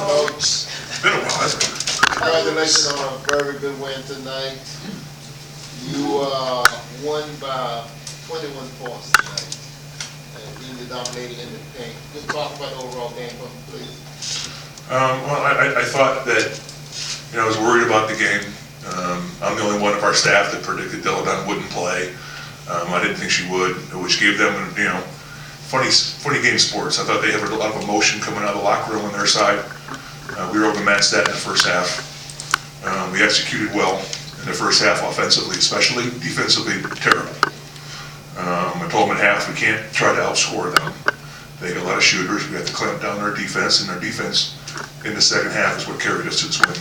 Coach, It's been a while, hasn't it? congratulations on a very good win tonight. You won by 21 points tonight, and you dominated in the paint. Just talk about the overall game, please. Well, I thought that, I was worried about the game. I'm the only one of our staff that predicted Deladon wouldn't play. I didn't think she would, which gave them, funny game sports. I thought they had a lot of emotion coming out of the locker room on their side. We were able to match that in the first half. We executed well in the first half offensively, especially defensively, terrible. I told them at half we can't try to outscore them. They got a lot of shooters. We have to clamp down our defense, and our defense in the second half is what carried us to this win.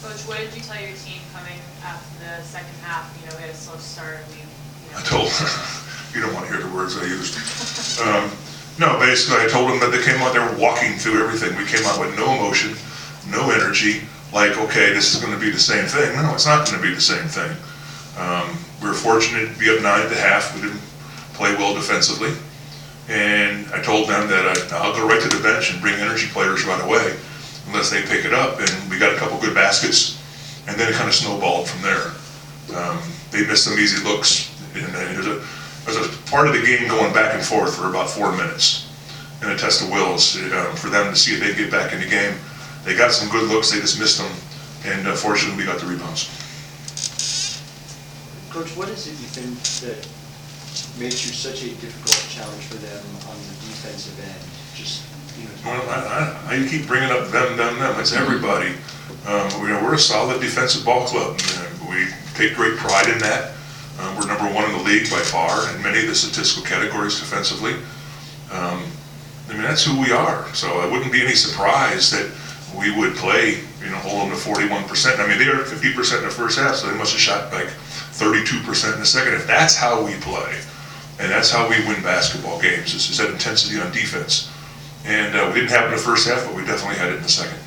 Coach, what did you tell your team coming after the second half? We had a slow start. I told you don't want to hear the words I used. No, basically I told them that they came out there walking through everything. We came out with no emotion, no energy, like, okay, this is going to be the same thing. No, it's not going to be the same thing. We were fortunate to be up 9 at the half. We didn't play well defensively. And I told them that I'll go right to the bench and bring energy players right away unless they pick it up. And we got a couple good baskets, and then it kind of snowballed from there. They missed some easy looks. And there's a part of the game going back and forth for about 4 minutes in a test of wills for them to see if they get back in the game. They got some good looks, they just missed them, and fortunately we got the rebounds. Coach, what is it you think that makes you such a difficult challenge for them on the defensive end? Well, you keep bringing up them. It's everybody. We're a solid defensive ball club. We take great pride in that. We're number 1 in the league by far in many of the statistical categories defensively. That's who we are. So it wouldn't be any surprise that we would play, hold them to 41%. They are 50% in the first half, so they must have shot like 32% in the second half. That's how we play. And that's how we win basketball games. Is that intensity on defense. And we didn't have it in the first half, but we definitely had it in the second.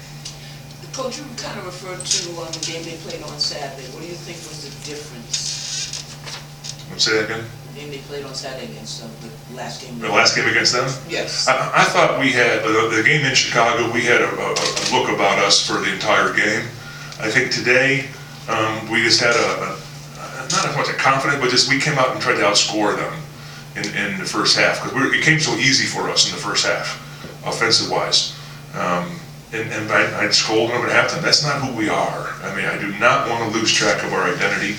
Coach, you kind of referred to the game they played on Saturday. What do you think was the difference? Say that again? The game they played on Saturday against the last game. The last game against them? Yes. I thought we had, the game in Chicago, we had a look about us for the entire game. I think today, we just had not as much a confidence, but just we came out and tried to outscore them in the first half, because it came so easy for us in the first half, offensive-wise. And I'd scold them at halftime. That's not who we are. I do not want to lose track of our identity,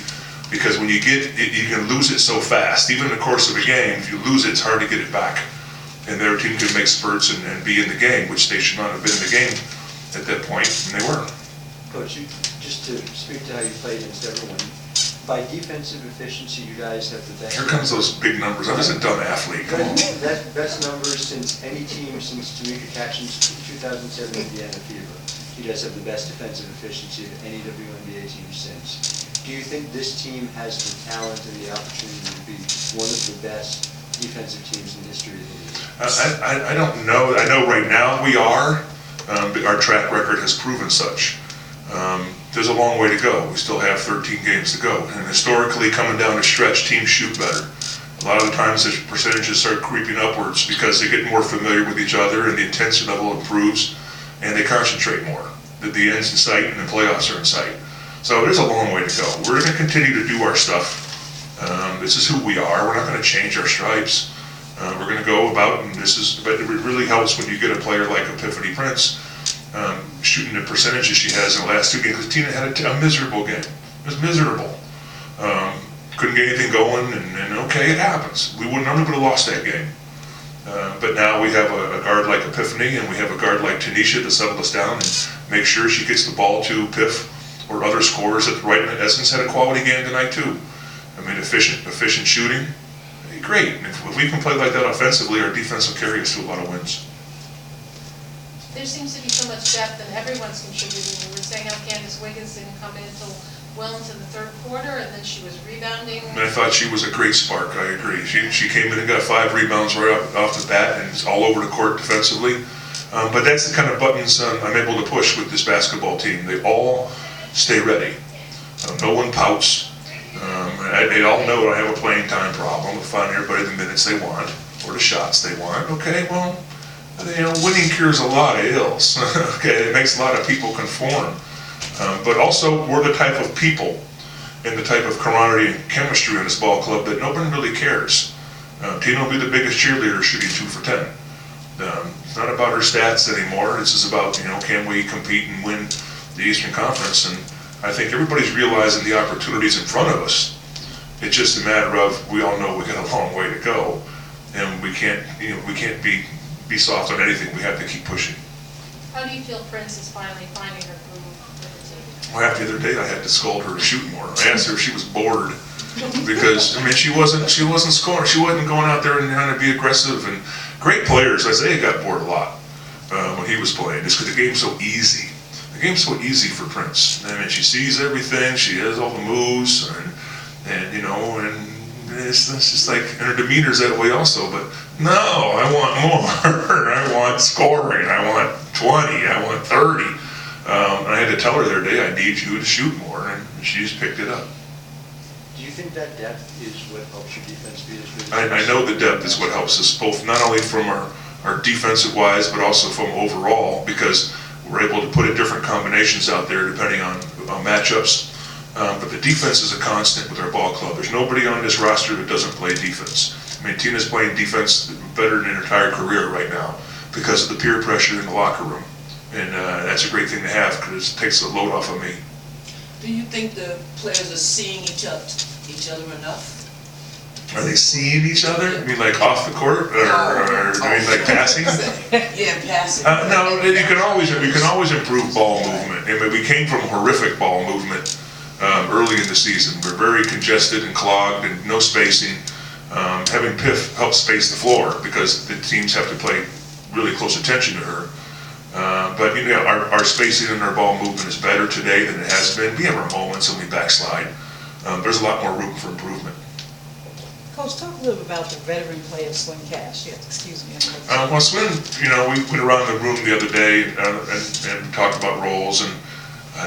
because when you get it, you can lose it so fast. Even in the course of a game, if you lose it, it's hard to get it back. And their team could make spurts and be in the game, which they should not have been in the game at that point, and they were. Coach, just to speak to how you play against everyone, by defensive efficiency, you guys have the best. Here comes those big numbers. I'm just a dumb athlete. Come on. Best numbers since any team since Tamika Catchings 2007 Indiana Fever. You guys have the best defensive efficiency of any WNBA team since. Do you think this team has the talent and the opportunity to be one of the best defensive teams in the history of the league? I don't know. I know right now we are. Our track record has proven such. There's a long way to go. We still have 13 games to go. And historically, coming down the stretch, teams shoot better. A lot of the times the percentages start creeping upwards because they get more familiar with each other and the intensity level improves and they concentrate more. The end's in sight and the playoffs are in sight. So there's a long way to go. We're going to continue to do our stuff. This is who we are. We're not going to change our stripes. We're going to go about, and but it really helps when you get a player like Epiphany Prince shooting the percentages she has in the last 2 games. Because Tina had a miserable game. It was miserable. Couldn't get anything going, and okay, it happens. We normally would have lost that game. But now we have a guard like Epiphany, and we have a guard like Tanisha to settle us down and make sure she gets the ball to Piff or other scorers that right in essence had a quality game tonight too. Efficient shooting, great. And if we can play like that offensively, our defense will carry us to a lot of wins. There seems to be so much depth and everyone's contributing. We were saying how Candace Wiggins didn't come in until well into the third quarter, and then she was rebounding. And I thought she was a great spark, I agree. She came in and got 5 rebounds right off the bat, and it's all over the court defensively. But that's the kind of buttons I'm able to push with this basketball team. They all stay ready. No one pouts. They all know I have a playing time problem with finding everybody the minutes they want or the shots they want. Okay, well, Winning cures a lot of ills. Okay, it makes a lot of people conform. But also, we're the type of people and the type of camaraderie and chemistry in this ball club that nobody really cares. Tina will be the biggest cheerleader shooting 2 for 10. It's not about her stats anymore. It's just about, can we compete and win the Eastern Conference? And I think everybody's realizing the opportunities in front of us. It's just a matter of, we all know we got a long way to go, and we can't be soft on anything. We have to keep pushing. How do you feel Prince is finally finding her groove with the team? Well, after the other day, I had to scold her to shoot more. I asked her if she was bored, because she wasn't scoring. She wasn't going out there and trying to be aggressive. And great players, Isaiah got bored a lot when he was playing, just because the game's so easy. The game's so easy for Prince. She sees everything. She has all the moves, and it's just like, and her demeanor's that way also. But no, I want more. I want scoring. I want 20. I want 30. And I had to tell her the other day, I need you to shoot more, and she just picked it up. Do you think that depth is what helps your defense be as good? I know the depth is what helps us both, not only from our defensive wise, but also from overall, because we're able to put in different combinations out there depending on matchups. But the defense is a constant with our ball club. There's nobody on this roster that doesn't play defense. Tina's playing defense better than her entire career right now because of the peer pressure in the locker room. And that's a great thing to have, because it takes the load off of me. Do you think the players are seeing each other enough? Are they seeing each other? You mean like off the court, or like passing? Yeah, passing. No, you can always improve ball movement. We came from horrific ball movement early in the season. We're very congested and clogged and no spacing. Having Piff helps space the floor because the teams have to pay really close attention to her. But our spacing and our ball movement is better today than it has been. We have our moments and we backslide. There's a lot more room for improvement. Coach, talk a little bit about the veteran player, Swin Cash. Yes, excuse me. Well, Swin, we went around the room the other day and talked about roles and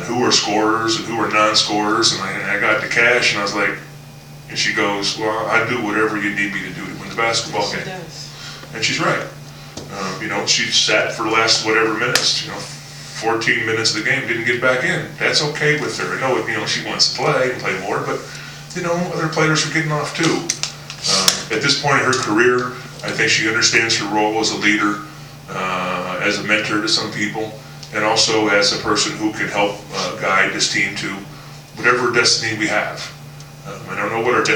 who are scorers and who are non-scorers. And I got to Cash and I was like, and she goes, well, I do whatever you need me to do to win the basketball game. She does. And she's right. She sat for the last whatever minutes, 14 minutes of the game, didn't get back in. That's okay with her. I know, she wants to play and play more, but, other players are getting off too. At this point in her career, I think she understands her role as a leader, as a mentor to some people, and also as a person who can help guide this team to whatever destiny we have. I don't know what our destiny